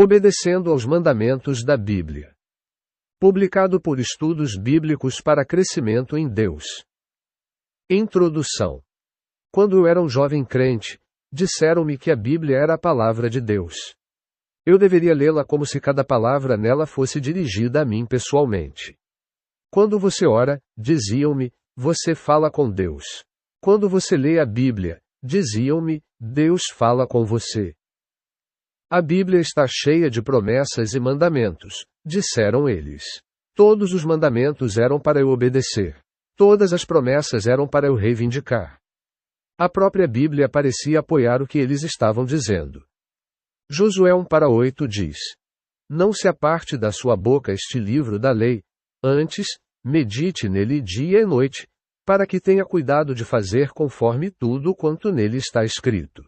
Obedecendo aos mandamentos da Bíblia. Publicado por Estudos Bíblicos para Crescimento em Deus. Introdução. Quando eu era um jovem crente, disseram-me que a Bíblia era a palavra de Deus. Eu deveria lê-la como se cada palavra nela fosse dirigida a mim pessoalmente. Quando você ora, diziam-me, você fala com Deus. Quando você lê a Bíblia, diziam-me, Deus fala com você. A Bíblia está cheia de promessas e mandamentos, disseram eles. Todos os mandamentos eram para eu obedecer. Todas as promessas eram para eu reivindicar. A própria Bíblia parecia apoiar o que eles estavam dizendo. Josué 1:8 diz: Não se aparte da sua boca este livro da lei, antes, medite nele dia e noite, para que tenha cuidado de fazer conforme tudo quanto nele está escrito.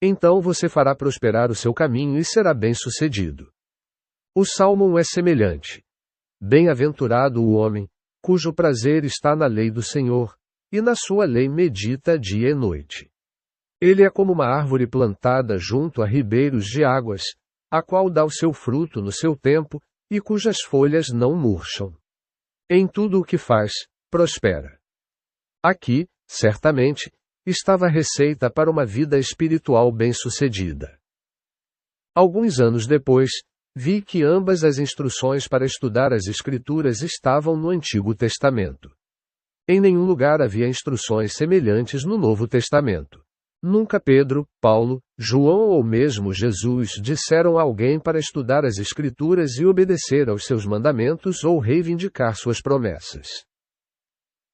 Então você fará prosperar o seu caminho e será bem-sucedido. O Salmo 1 é semelhante. Bem-aventurado o homem, cujo prazer está na lei do Senhor, e na sua lei medita dia e noite. Ele é como uma árvore plantada junto a ribeiros de águas, a qual dá o seu fruto no seu tempo, e cujas folhas não murcham. Em tudo o que faz, prospera. Aqui, certamente, estava a receita para uma vida espiritual bem-sucedida. Alguns anos depois, vi que ambas as instruções para estudar as Escrituras estavam no Antigo Testamento. Em nenhum lugar havia instruções semelhantes no Novo Testamento. Nunca Pedro, Paulo, João ou mesmo Jesus disseram a alguém para estudar as Escrituras e obedecer aos seus mandamentos ou reivindicar suas promessas.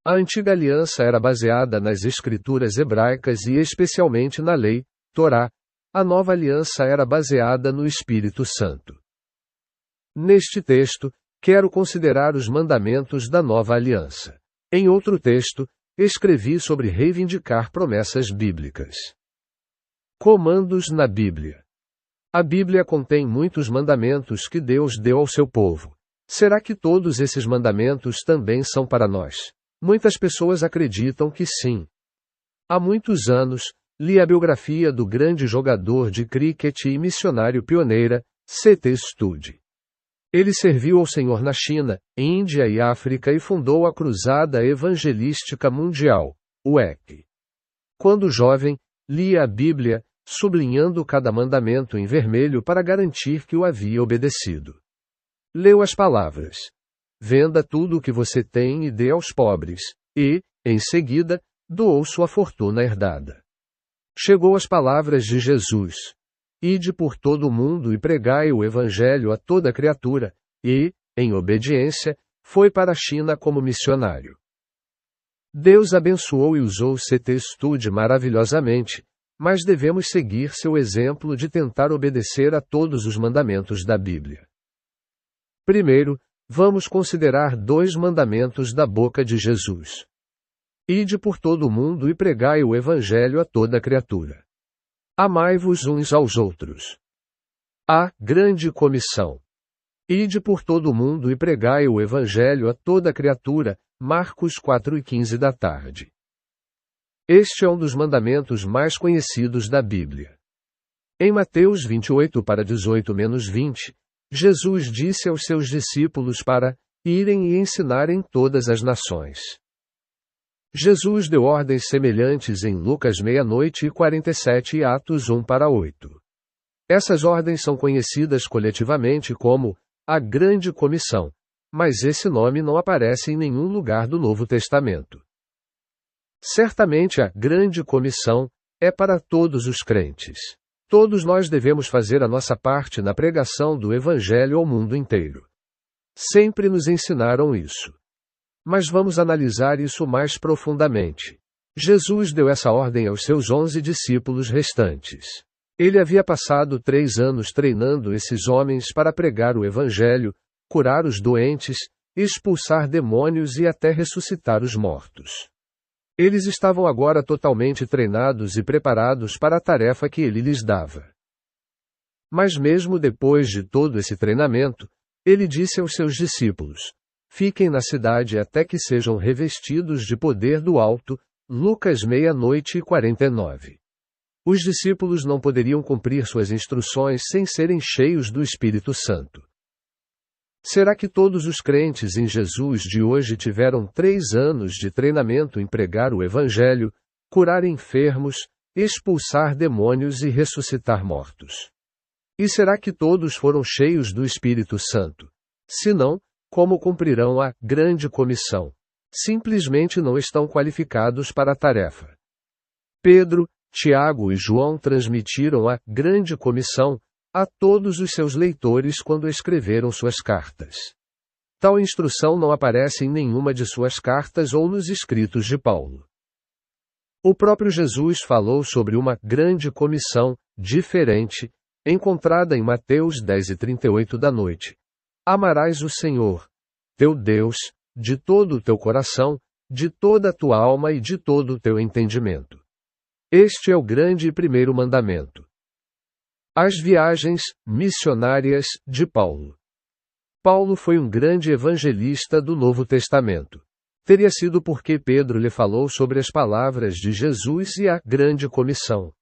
A antiga aliança era baseada nas escrituras hebraicas e especialmente na lei, Torá. A nova aliança era baseada no Espírito Santo. Neste texto, quero considerar os mandamentos da nova aliança. Em outro texto, escrevi sobre reivindicar promessas bíblicas. Comandos na Bíblia. A Bíblia contém muitos mandamentos que Deus deu ao seu povo. Será que todos esses mandamentos também são para nós? Muitas pessoas acreditam que sim. Há muitos anos, li a biografia do grande jogador de cricket e missionário pioneira, C.T. Studd. Ele serviu ao Senhor na China, Índia e África e fundou a Cruzada Evangelística Mundial, UEC. Quando jovem, lia a Bíblia, sublinhando cada mandamento em vermelho para garantir que o havia obedecido. Leu as palavras: Venda tudo o que você tem e dê aos pobres, e, em seguida, doou sua fortuna herdada. Chegou as palavras de Jesus: Ide por todo o mundo e pregai o Evangelho a toda criatura, e, em obediência, foi para a China como missionário. Deus abençoou e usou C.T. Studd maravilhosamente, mas devemos seguir seu exemplo de tentar obedecer a todos os mandamentos da Bíblia. Primeiro, vamos considerar 2 mandamentos da boca de Jesus. Ide por todo o mundo e pregai o Evangelho a toda criatura. Amai-vos uns aos outros. A grande comissão. Ide por todo o mundo e pregai o Evangelho a toda criatura, Marcos 4:15 da tarde. Este é um dos mandamentos mais conhecidos da Bíblia. Em Mateus 28:18-20, Jesus disse aos seus discípulos para irem e ensinarem todas as nações. Jesus deu ordens semelhantes em Lucas 6:47 e Atos 1:8. Essas ordens são conhecidas coletivamente como a Grande Comissão, mas esse nome não aparece em nenhum lugar do Novo Testamento. Certamente a Grande Comissão é para todos os crentes. Todos nós devemos fazer a nossa parte na pregação do Evangelho ao mundo inteiro. Sempre nos ensinaram isso. Mas vamos analisar isso mais profundamente. Jesus deu essa ordem aos seus 11 discípulos restantes. Ele havia passado 3 anos treinando esses homens para pregar o Evangelho, curar os doentes, expulsar demônios e até ressuscitar os mortos. Eles estavam agora totalmente treinados e preparados para a tarefa que ele lhes dava. Mas mesmo depois de todo esse treinamento, ele disse aos seus discípulos: Fiquem na cidade até que sejam revestidos de poder do alto, Lucas 6:49. Os discípulos não poderiam cumprir suas instruções sem serem cheios do Espírito Santo. Será que todos os crentes em Jesus de hoje tiveram 3 anos de treinamento em pregar o Evangelho, curar enfermos, expulsar demônios e ressuscitar mortos? E será que todos foram cheios do Espírito Santo? Se não, como cumprirão a grande comissão? Simplesmente não estão qualificados para a tarefa. Pedro, Tiago e João transmitiram a grande comissão a todos os seus leitores quando escreveram suas cartas. Tal instrução não aparece em nenhuma de suas cartas ou nos escritos de Paulo. O próprio Jesus falou sobre uma grande comissão, diferente, encontrada em Mateus 10:38 da noite. Amarás o Senhor, teu Deus, de todo o teu coração, de toda a tua alma e de todo o teu entendimento. Este é o grande e primeiro mandamento. As viagens missionárias de Paulo. Paulo foi um grande evangelista do Novo Testamento. Teria sido porque Pedro lhe falou sobre as palavras de Jesus e a grande comissão.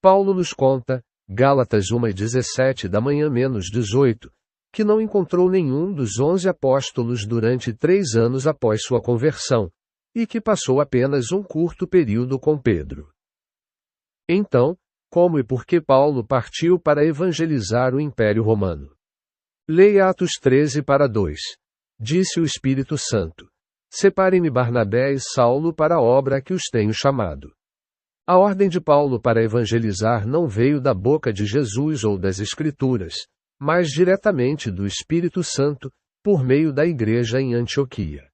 Paulo nos conta, Gálatas 1:17 da manhã menos 18, que não encontrou nenhum dos 11 apóstolos durante 3 anos após sua conversão, e que passou apenas um curto período com Pedro. Então, como e por que Paulo partiu para evangelizar o Império Romano? Leia Atos 13:2. Disse o Espírito Santo: Separem-me Barnabé e Saulo para a obra a que os tenho chamado. A ordem de Paulo para evangelizar não veio da boca de Jesus ou das Escrituras, mas diretamente do Espírito Santo, por meio da igreja em Antioquia.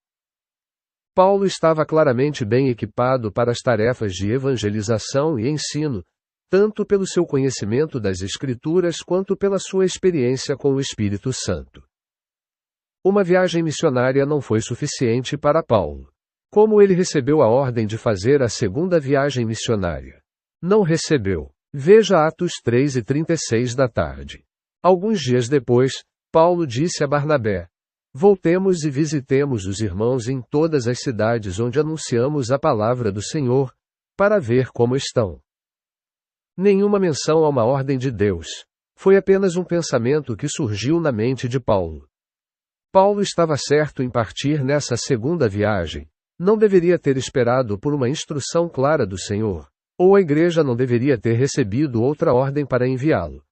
Paulo estava claramente bem equipado para as tarefas de evangelização e ensino, tanto pelo seu conhecimento das Escrituras quanto pela sua experiência com o Espírito Santo. Uma viagem missionária não foi suficiente para Paulo. Como ele recebeu a ordem de fazer a segunda viagem missionária? Não recebeu. Veja Atos 3:36 da tarde. Alguns dias depois, Paulo disse a Barnabé: Voltemos e visitemos os irmãos em todas as cidades onde anunciamos a palavra do Senhor, para ver como estão. Nenhuma menção a uma ordem de Deus. Foi apenas um pensamento que surgiu na mente de Paulo. Paulo estava certo em partir nessa segunda viagem. Não deveria ter esperado por uma instrução clara do Senhor, ou a igreja não deveria ter recebido outra ordem para enviá-lo.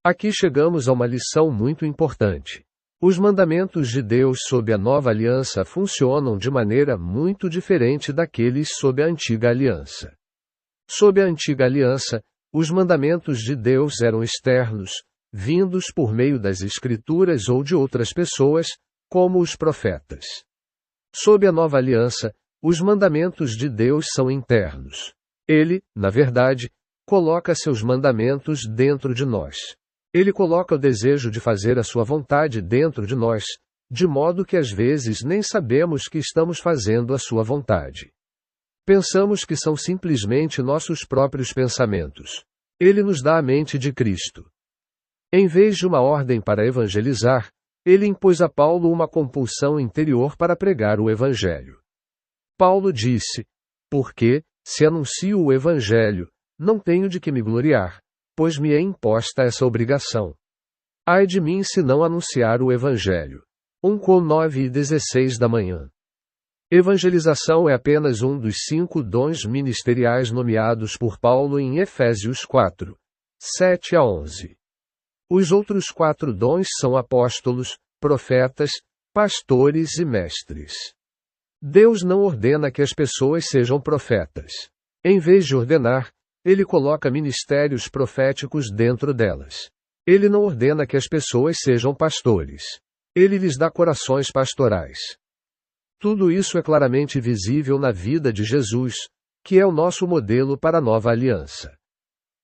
Aqui chegamos a uma lição muito importante. Os mandamentos de Deus sob a nova aliança funcionam de maneira muito diferente daqueles sob a antiga aliança. Sob a antiga aliança, os mandamentos de Deus eram externos, vindos por meio das Escrituras ou de outras pessoas, como os profetas. Sob a nova aliança, os mandamentos de Deus são internos. Ele, na verdade, coloca seus mandamentos dentro de nós. Ele coloca o desejo de fazer a sua vontade dentro de nós, de modo que às vezes nem sabemos que estamos fazendo a sua vontade. Pensamos que são simplesmente nossos próprios pensamentos. Ele nos dá a mente de Cristo. Em vez de uma ordem para evangelizar, ele impôs a Paulo uma compulsão interior para pregar o Evangelho. Paulo disse: Porque, se anuncio o Evangelho, não tenho de que me gloriar, pois me é imposta essa obrigação. Ai de mim se não anunciar o Evangelho. 1 Cor 9:16 da manhã. Evangelização é apenas um dos 5 dons ministeriais nomeados por Paulo em Efésios 4:7-11. Os outros 4 dons são apóstolos, profetas, pastores e mestres. Deus não ordena que as pessoas sejam profetas. Em vez de ordenar, ele coloca ministérios proféticos dentro delas. Ele não ordena que as pessoas sejam pastores. Ele lhes dá corações pastorais. Tudo isso é claramente visível na vida de Jesus, que é o nosso modelo para a nova aliança.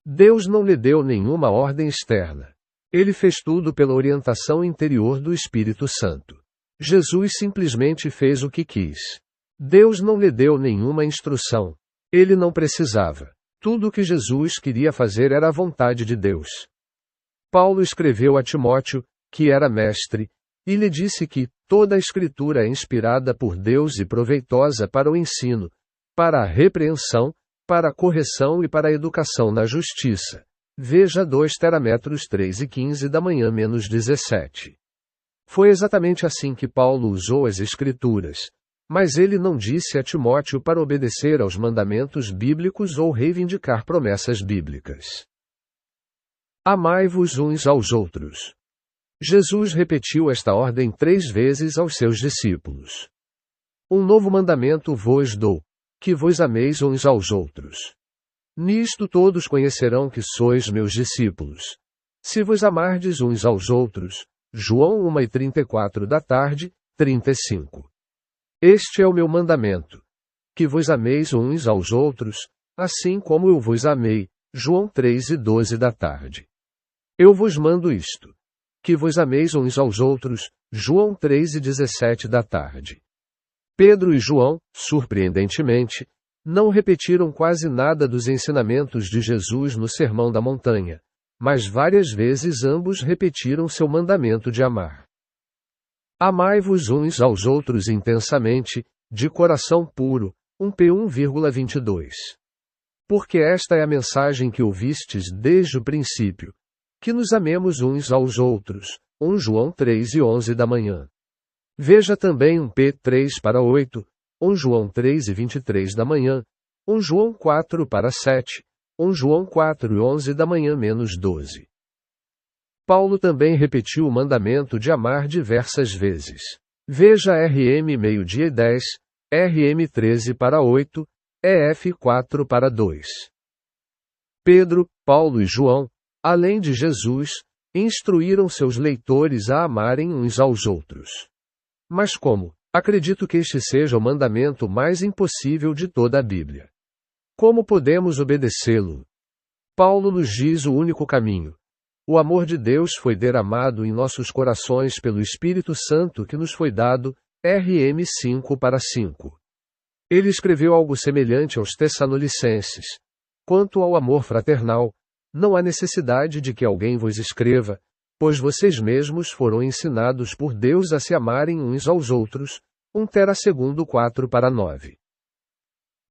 Deus não lhe deu nenhuma ordem externa. Ele fez tudo pela orientação interior do Espírito Santo. Jesus simplesmente fez o que quis. Deus não lhe deu nenhuma instrução. Ele não precisava. Tudo o que Jesus queria fazer era a vontade de Deus. Paulo escreveu a Timóteo, que era mestre, e lhe disse que toda a Escritura é inspirada por Deus e proveitosa para o ensino, para a repreensão, para a correção e para a educação na justiça. Veja 2 Terámetros 3:15 da manhã menos 17. Foi exatamente assim que Paulo usou as Escrituras. Mas ele não disse a Timóteo para obedecer aos mandamentos bíblicos ou reivindicar promessas bíblicas. Amai-vos uns aos outros. Jesus repetiu esta ordem 3 vezes aos seus discípulos. Um novo mandamento vos dou, que vos ameis uns aos outros. Nisto todos conhecerão que sois meus discípulos, se vos amardes uns aos outros. João 1:34 da tarde, 35. Este é o meu mandamento, que vos ameis uns aos outros, assim como eu vos amei. João 3:12 da tarde. Eu vos mando isto, que vos ameis uns aos outros. João 3:17 da tarde. Pedro e João, surpreendentemente, não repetiram quase nada dos ensinamentos de Jesus no Sermão da Montanha, mas várias vezes ambos repetiram seu mandamento de amar. Amai-vos uns aos outros intensamente, de coração puro, 1 Porque esta é a mensagem que ouvistes desde o princípio, que nos amemos uns aos outros, 1 João 3:11 da manhã. Veja também 1 Pedro 3:8, 1 João 3:23 da manhã, 1 João 4:7, 1 João 4:11 da manhã menos 12. Paulo também repetiu o mandamento de amar diversas vezes. Veja RM 12:10, RM 13:8, EF 4:2. Pedro, Paulo e João, além de Jesus, instruíram seus leitores a amarem uns aos outros. Mas como? Acredito que este seja o mandamento mais impossível de toda a Bíblia. Como podemos obedecê-lo? Paulo nos diz o único caminho. O amor de Deus foi derramado em nossos corações pelo Espírito Santo que nos foi dado, RM 5:5. Ele escreveu algo semelhante aos Tessalonicenses. Quanto ao amor fraternal, não há necessidade de que alguém vos escreva, pois vocês mesmos foram ensinados por Deus a se amarem uns aos outros, 1 Tera 4:9.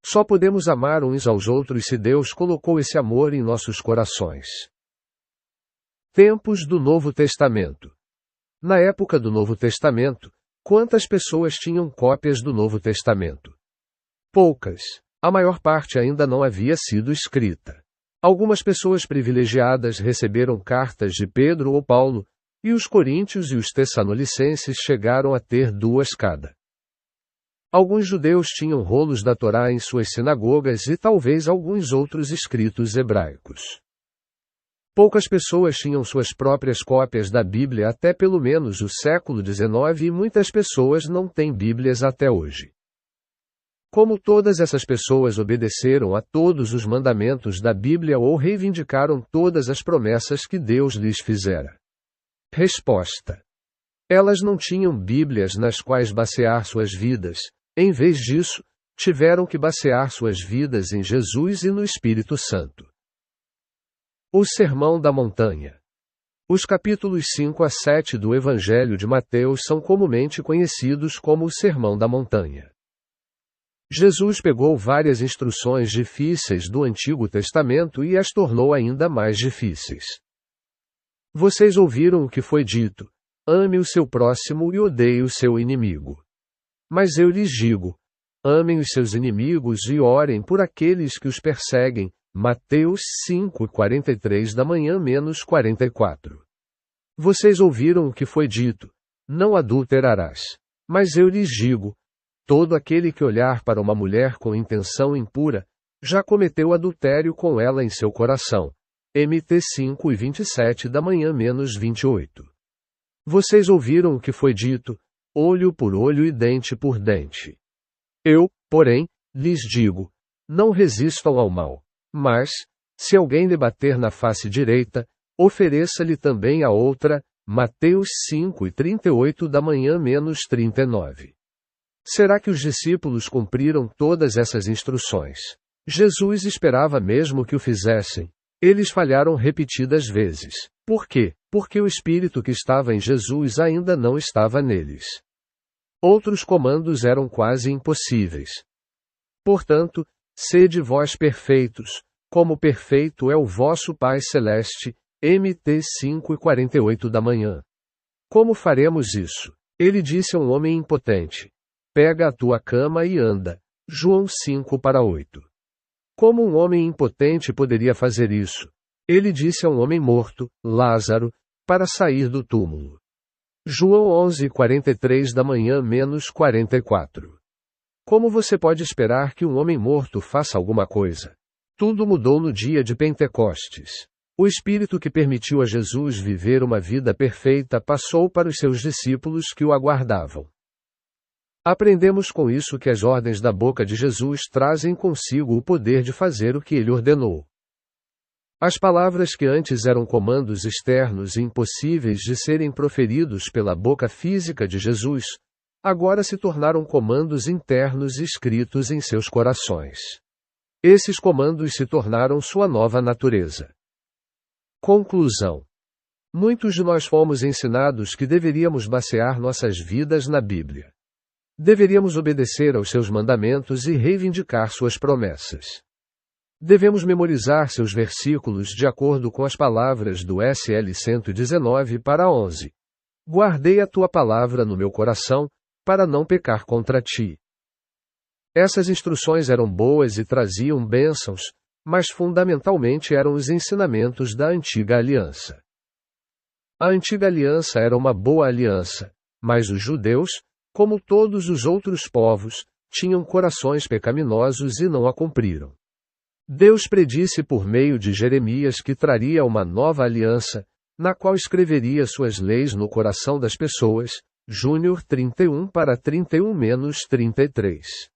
Só podemos amar uns aos outros se Deus colocou esse amor em nossos corações. Tempos do Novo Testamento. Na época do Novo Testamento, quantas pessoas tinham cópias do Novo Testamento? Poucas. A maior parte ainda não havia sido escrita. Algumas pessoas privilegiadas receberam cartas de Pedro ou Paulo, e os coríntios e os tessalonicenses chegaram a ter 2 cada. Alguns judeus tinham rolos da Torá em suas sinagogas e talvez alguns outros escritos hebraicos. Poucas pessoas tinham suas próprias cópias da Bíblia até pelo menos o século XIX e muitas pessoas não têm Bíblias até hoje. Como todas essas pessoas obedeceram a todos os mandamentos da Bíblia ou reivindicaram todas as promessas que Deus lhes fizera? Resposta: elas não tinham Bíblias nas quais basear suas vidas, em vez disso, tiveram que basear suas vidas em Jesus e no Espírito Santo. O Sermão da Montanha. Os capítulos 5-7 do Evangelho de Mateus são comumente conhecidos como o Sermão da Montanha. Jesus pegou várias instruções difíceis do Antigo Testamento e as tornou ainda mais difíceis. Vocês ouviram o que foi dito: ame o seu próximo e odeie o seu inimigo. Mas eu lhes digo: amem os seus inimigos e orem por aqueles que os perseguem. Mateus 5:43 da manhã menos 44. Vocês ouviram o que foi dito: não adulterarás. Mas eu lhes digo: todo aquele que olhar para uma mulher com intenção impura, já cometeu adultério com ela em seu coração. MT 5:27 da manhã menos 28. Vocês ouviram o que foi dito: olho por olho e dente por dente. Eu, porém, lhes digo: não resistam ao mal. Mas, se alguém lhe bater na face direita, ofereça-lhe também a outra. Mateus 5:38 da manhã menos 39. Será que os discípulos cumpriram todas essas instruções? Jesus esperava mesmo que o fizessem. Eles falharam repetidas vezes. Por quê? Porque o Espírito que estava em Jesus ainda não estava neles. Outros comandos eram quase impossíveis. Portanto, Sede vós perfeitos, como perfeito é o vosso Pai Celeste. Mt 5:48 da manhã. Como faremos isso? Ele disse a um homem impotente: pega a tua cama e anda. João 5:8. Como um homem impotente poderia fazer isso? Ele disse a um homem morto, Lázaro, para sair do túmulo. João 11:43 da manhã menos 44. Como você pode esperar que um homem morto faça alguma coisa? Tudo mudou no dia de Pentecostes. O Espírito que permitiu a Jesus viver uma vida perfeita passou para os seus discípulos que o aguardavam. Aprendemos com isso que as ordens da boca de Jesus trazem consigo o poder de fazer o que ele ordenou. As palavras que antes eram comandos externos e impossíveis de serem proferidos pela boca física de Jesus, agora se tornaram comandos internos escritos em seus corações. Esses comandos se tornaram sua nova natureza. Conclusão. Muitos de nós fomos ensinados que deveríamos basear nossas vidas na Bíblia. Deveríamos obedecer aos seus mandamentos e reivindicar suas promessas. Devemos memorizar seus versículos de acordo com as palavras do SL 119:11. Guardei a tua palavra no meu coração, para não pecar contra ti. Essas instruções eram boas e traziam bênçãos, mas fundamentalmente eram os ensinamentos da Antiga Aliança. A Antiga Aliança era uma boa aliança, mas os judeus, como todos os outros povos, tinham corações pecaminosos e não a cumpriram. Deus predisse por meio de Jeremias que traria uma nova aliança, na qual escreveria suas leis no coração das pessoas, Júnior 31:31-33.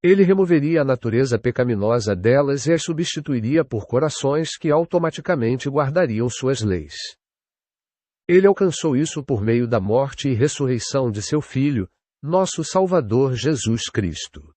Ele removeria a natureza pecaminosa delas e as substituiria por corações que automaticamente guardariam suas leis. Ele alcançou isso por meio da morte e ressurreição de seu Filho, nosso Salvador Jesus Cristo.